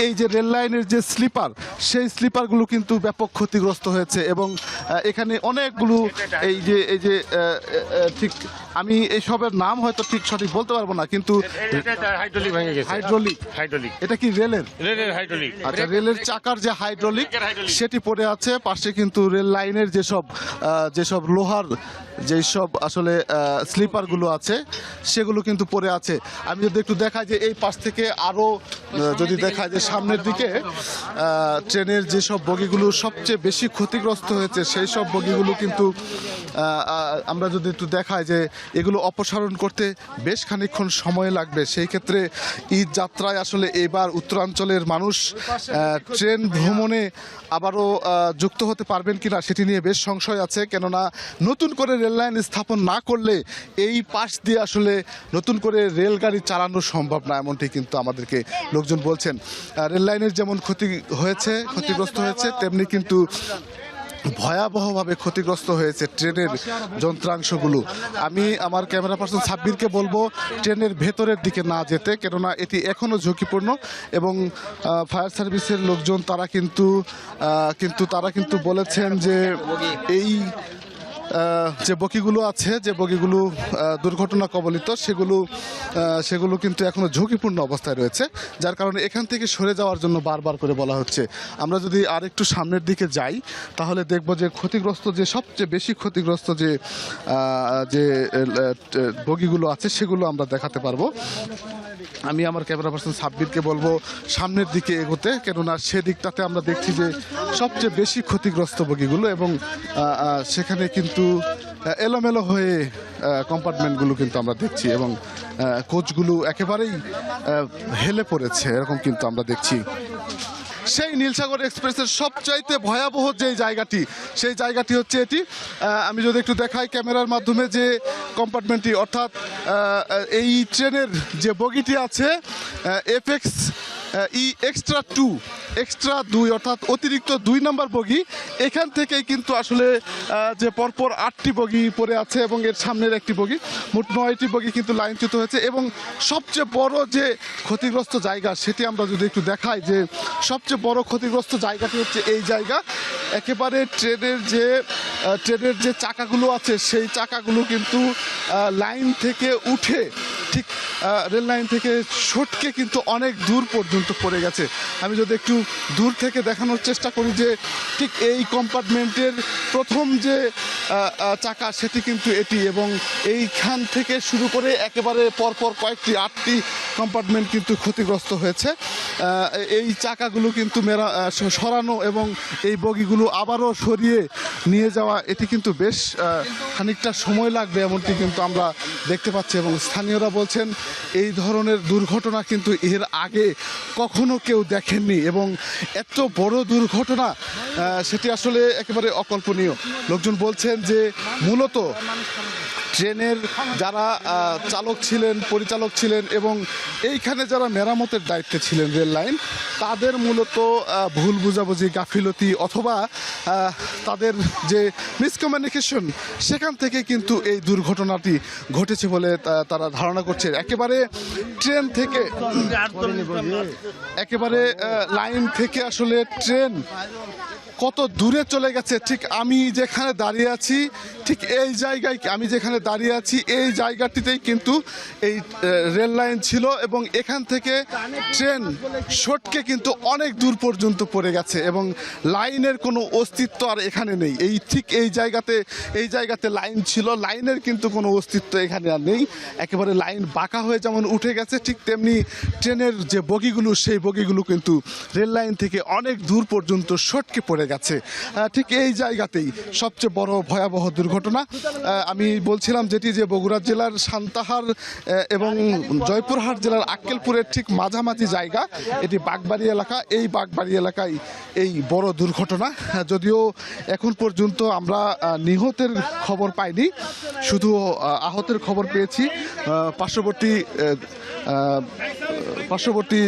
এই যে রেল লাইনের যে স্লিপার, সেই স্লিপারগুলো কিন্তু ব্যাপক ক্ষতিগ্রস্ত হয়েছে এবং এখানে অনেকগুলো এই যে ঠিক আমি এইসবের নাম হয়তো ঠিক সঠিক বলতে পারবো না, কিন্তু হাইড্রোলিক ভেঙে গেছে। হাইড্রোলিক এটা কি রেলের? রেলের হাইড্রোলিক। আচ্ছা, রেলের চাকার যে হাইড্রোলিক সেটি পড়ে আছে পাশে, কিন্তু রেল লাইনের যেসব লোহার যেসব আসলে স্লিপারগুলো আছে সেগুলো কিন্তু পড়ে আছে। আমি যদি একটু দেখাই যে এই পাশ থেকে আরও যদি দেখায় যে সামনের দিকে ট্রেনের যেসব বগিগুলো সবচেয়ে বেশি ক্ষতিগ্রস্ত হয়েছে সেই সব বগিগুলো কিন্তু আমরা যদি একটু দেখাই যে এগুলো অপসারণ করতে বেশ খানিকক্ষণ সময় লাগবে। সেই ক্ষেত্রে ঈদ যাত্রায় আসলে এবার উত্তরাঞ্চলের মানুষ ট্রেন ভ্রমণে আবারও যুক্ত হতে পারবেন কিনা সেটি নিয়ে বেশ সংশয় আছে, কেননা নতুন করে রেললাইন স্থাপন না করলে এই পাশ দিয়ে আসলে নতুন করে রেলগাড়ি চালানো সম্ভব না, এমনটি কিন্তু আমাদেরকে লোকজন বলছেন। রেললাইনের যেমন ক্ষতিগ্রস্ত হয়েছে তেমনি কিন্তু ভয়াবহভাবে ক্ষতিগ্রস্ত হয়েছে ট্রেনের যন্ত্রাংশগুলো। আমি আমার ক্যামেরা পার্সন সাব্বিরকে বলবো ট্রেনের ভেতরের দিকে না যেতে, কেননা এটি এখনও ঝুঁকিপূর্ণ এবং ফায়ার সার্ভিসের লোকজন তারা কিন্তু বলেছেন যে এই যে বগিগুলো আছে, যে বগিগুলো দুর্ঘটনা কবলিত, সেগুলো কিন্তু এখনো ঝুঁকিপূর্ণ অবস্থায় রয়েছে, যার কারণে এখান থেকে সরে যাওয়ার জন্য বারবার করে বলা হচ্ছে। আমরা যদি আর একটু সামনের দিকে যাই তাহলে দেখব যে সবচেয়ে বেশি ক্ষতিগ্রস্ত যে বগিগুলো আছে সেগুলো আমরা দেখাতে পারবো। আমি আমার ক্যামেরা পার্সন সাব্বিরকে বলবো সামনের দিকে এগোতে, কেননা সেদিকটাতে আমরা দেখছি যে সবচেয়ে বেশি ক্ষতিগ্রস্ত বগিগুলো এবং সেখানে কিন্তু এলোমেলো হয়ে কম্পার্টমেন্টগুলো কিন্তু আমরা দেখছি এবং কোচগুলো একেবারেই হেলে পড়েছে, এরকম কিন্তু আমরা দেখছি। সেই নীলসাগর এক্সপ্রেসের সবচাইতে ভয়াবহ যে জায়গাটি, সেই জায়গাটি হচ্ছে এটি। আমি যদি একটু দেখাই ক্যামেরার মাধ্যমে যে কম্পার্টমেন্টটি, অর্থাৎ এই ট্রেনের যে বগিটি আছে এফএক্স এক্সট্রা 2 অর্থাৎ অতিরিক্ত 2 নম্বর বগি, এখান থেকেই কিন্তু আসলে যে পরপর 8টি বগি পড়ে আছে এবং এর সামনের একটি বগি, মোট 9টি বগি কিন্তু লাইনচ্যুত হয়েছে। এবং সবচেয়ে বড় যে ক্ষতিগ্রস্ত জায়গা সেটি আমরা যদি একটু দেখাই যে সবচেয়ে বড় ক্ষতিগ্রস্ত জায়গাটি হচ্ছে এই জায়গা, একেবারে ট্রেনের যে চাকাগুলো আছে সেই চাকাগুলো কিন্তু লাইন থেকে উঠে ঠিক রেল লাইন থেকে সটকে কিন্তু অনেক দূর পর্যন্ত পড়ে গেছে। আমি যদি একটু দূর থেকে দেখানোর চেষ্টা করি যে ঠিক এই কম্পার্টমেন্টের প্রথম যে চাকা সেটি কিন্তু এটি, এবং এইখান থেকে শুরু করে একেবারে পরপর কয়েকটি 8টি কম্পার্টমেন্ট কিন্তু ক্ষতিগ্রস্ত হয়েছে। এই চাকাগুলো কিন্তু সরানো এবং এই বগিগুলো আবারও সরিয়ে নিয়ে যাওয়া, এটি কিন্তু বেশ খানিকটা সময় লাগবে এমনটি কিন্তু আমরা দেখতে পাচ্ছি। এবং স্থানীয়রা বলছেন এই ধরনের দুর্ঘটনা কিন্তু এর আগে কখনো কেউ দেখেননি এবং এত বড় দুর্ঘটনা সেটি আসলে একেবারে অকল্পনীয়। লোকজন বলছেন যে মূলত ট্রেনের যারা পরিচালক ছিলেন এবং এইখানে যারা মেরামতের দায়িত্বে ছিলেন রেল লাইন, তাদের মূলত ভুল বুঝাবুঝি, গাফিলতি অথবা তাদের যে মিসকমিউনিকেশন, সেখান থেকে কিন্তু এই দুর্ঘটনাটি ঘটেছে বলে তারা ধারণা করছে। একেবারে ট্রেন থেকে একেবারে লাইন থেকে আসলে ট্রেন কত দূরে চলে গেছে, ঠিক আমি যেখানে দাঁড়িয়ে আছি এই জায়গাটিতেই কিন্তু এই রেল লাইন ছিল এবং এখান থেকে ট্রেন সটকে কিন্তু অনেক দূর পর্যন্ত পড়ে গেছে এবং লাইনের কোনো অস্তিত্ব আর এখানে নেই। এই জায়গাতে লাইন ছিল, লাইনের কিন্তু কোনো অস্তিত্ব এখানে আর নেই। একেবারে লাইন বাঁকা হয়ে যেমন উঠে গেছে, ঠিক তেমনি ট্রেনের যে বগিগুলো সেই বগিগুলো কিন্তু রেল লাইন থেকে অনেক দূর পর্যন্ত সটকে পড়ে গেছে। ঠিক এই জায়গাতেই সবচেয়ে বড় ভয়াবহ দুর্ঘটনা। আমি বলছিলাম যেটি যে বগুড়া জেলার সান্তাহার এবং জয়পুরহাট জেলার আক্কেলপুরের ঠিক মাঝামাঝি জায়গা, এটি বাগবাড়ি এলাকা। এই বাগবাড়ি এলাকায় এই বড় দুর্ঘটনা। যদিও এখন পর্যন্ত আমরা নিহতের খবর পাইনি, শুধু আহতের খবর পেয়েছি। পার্শ্ববর্তী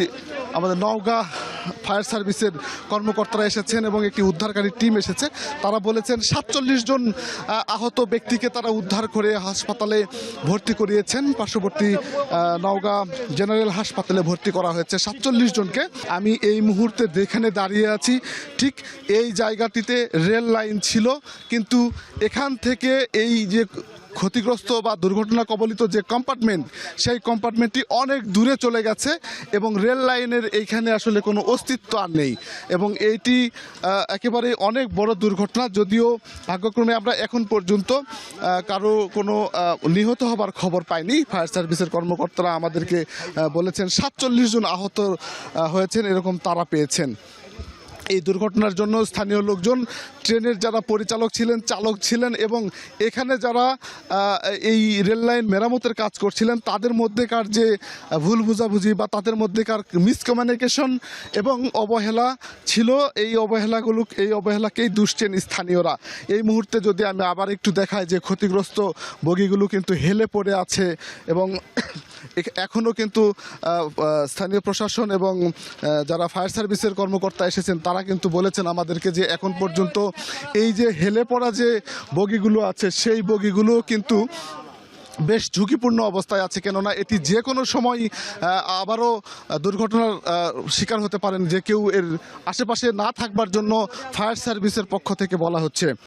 আমাদের নওগাঁ ফায়ার সার্ভিসের কর্মকর্তারা এসেছেন এবং একটি উদ্ধারকারী টিম এসেছে। তারা বলেছেন 47 জন আহত ব্যক্তিকে তারা উদ্ধার করে হাসপাতালে ভর্তি করিয়েছেন। পার্শ্ববর্তী নওগাঁ জেনারেল হাসপাতালে ভর্তি করা হয়েছে 47 জনকে। আমি এই মুহূর্তে যেখানে দাঁড়িয়ে আছি ঠিক এই জায়গাটিতে রেল লাইন ছিল, কিন্তু এখান থেকে এই যে ক্ষতিগ্রস্ত বা দুর্ঘটনা কবলিত যে কম্পার্টমেন্ট, সেই কম্পার্টমেন্টটি অনেক দূরে চলে গেছে এবং রেল লাইনের এইখানে আসলে কোনো অস্তিত্ব আর নেই এবং এইটি একেবারে অনেক বড় দুর্ঘটনা। যদিও ভাগ্যক্রমে আমরা এখন পর্যন্ত কারো কোনো নিহত হবার খবর পাইনি। ফায়ার সার্ভিসের কর্মকর্তারা আমাদেরকে বলেছেন 47 জন আহত হয়েছেন এরকম তারা পেয়েছেন। এই দুর্ঘটনার জন্য স্থানীয় লোকজন, ট্রেনের যারা পরিচালক ছিলেন, চালক ছিলেন এবং এখানে যারা এই রেল লাইন মেরামতের কাজ করছিলেন তাদের মধ্যেকার যে ভুল বুঝাবুঝি বা তাদের মধ্যেকার মিসকমিউনিকেশন এবং অবহেলা ছিল, এই অবহেলাকেই দুষছেন স্থানীয়রা। এই মুহূর্তে যদি আমি আবার একটু দেখাই যে ক্ষতিগ্রস্ত বগিগুলো কিন্তু হেলে পড়ে আছে এবং এখনও কিন্তু স্থানীয় প্রশাসন এবং যারা ফায়ার সার্ভিসের কর্মকর্তা এসেছেন তারা কিন্তু বলেছেন আমাদেরকে যে এখন পর্যন্ত এই যে হেলে পড়া যে বগিগুলো আছে সেই বগিগুলো কিন্তু বেশ ঝুঁকিপূর্ণ অবস্থায় আছে, কেননা এটি যে কোনো সময় আবারও দুর্ঘটনার শিকার হতে পারেন, যে কেউ এর আশেপাশে না থাকবার জন্য ফায়ার সার্ভিসের পক্ষ থেকে বলা হচ্ছে।